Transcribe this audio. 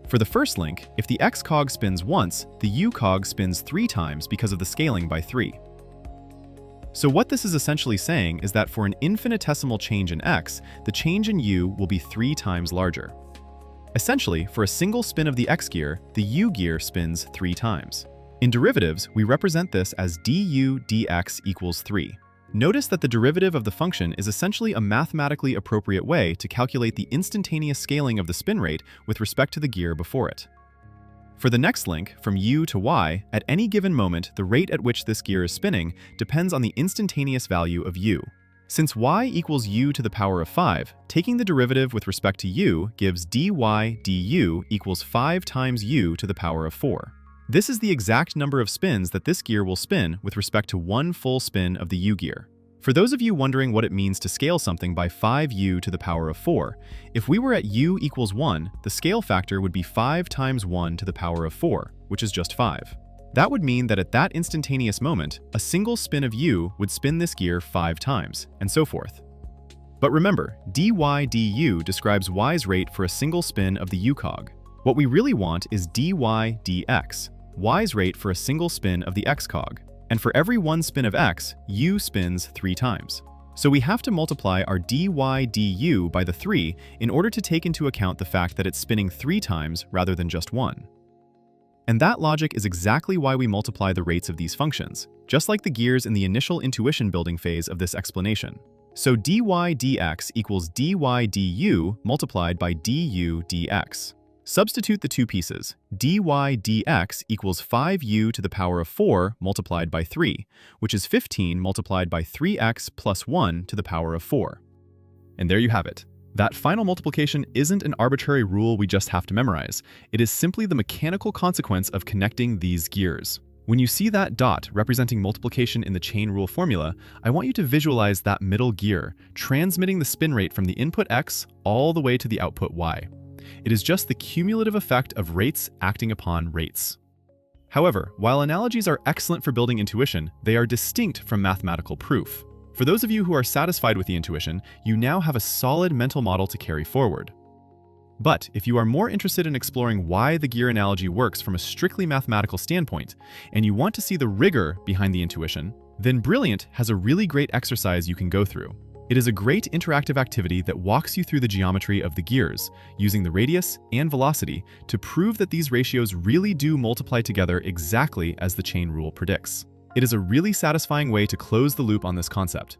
For the first link, if the x cog spins once, the u cog spins 3 times because of the scaling by 3. So what this is essentially saying is that for an infinitesimal change in x, the change in u will be 3 times larger. Essentially, for a single spin of the x gear, the u gear spins 3 times. In derivatives, we represent this as du dx equals 3. Notice that the derivative of the function is essentially a mathematically appropriate way to calculate the instantaneous scaling of the spin rate with respect to the gear before it. For the next link, from u to y, at any given moment, the rate at which this gear is spinning depends on the instantaneous value of u. Since y equals u to the power of 5, taking the derivative with respect to u gives dy du equals 5 times u to the power of 4. This is the exact number of spins that this gear will spin with respect to one full spin of the u gear. For those of you wondering what it means to scale something by 5u to the power of 4, if we were at u equals 1, the scale factor would be 5 times 1 to the power of 4, which is just 5. That would mean that at that instantaneous moment, a single spin of u would spin this gear 5 times, and so forth. But remember, dy du describes y's rate for a single spin of the u cog. What we really want is dy dx, y's rate for a single spin of the x cog. And for every one spin of x, u spins 3 times. So we have to multiply our dy du by the 3 in order to take into account the fact that it's spinning 3 times rather than just 1. And that logic is exactly why we multiply the rates of these functions, just like the gears in the initial intuition building phase of this explanation. So dy dx equals dy du multiplied by du dx. Substitute the two pieces. Dy dx equals 5u to the power of 4 multiplied by 3, which is 15 multiplied by 3x plus 1 to the power of 4. And there you have it. That final multiplication isn't an arbitrary rule we just have to memorize. It is simply the mechanical consequence of connecting these gears. When you see that dot representing multiplication in the chain rule formula, I want you to visualize that middle gear, transmitting the spin rate from the input x all the way to the output y. It is just the cumulative effect of rates acting upon rates. However, while analogies are excellent for building intuition, they are distinct from mathematical proof. For those of you who are satisfied with the intuition, you now have a solid mental model to carry forward. But if you are more interested in exploring why the gear analogy works from a strictly mathematical standpoint, and you want to see the rigor behind the intuition, then Brilliant has a really great exercise you can go through. It is a great interactive activity that walks you through the geometry of the gears, using the radius and velocity to prove that these ratios really do multiply together exactly as the chain rule predicts. It is a really satisfying way to close the loop on this concept.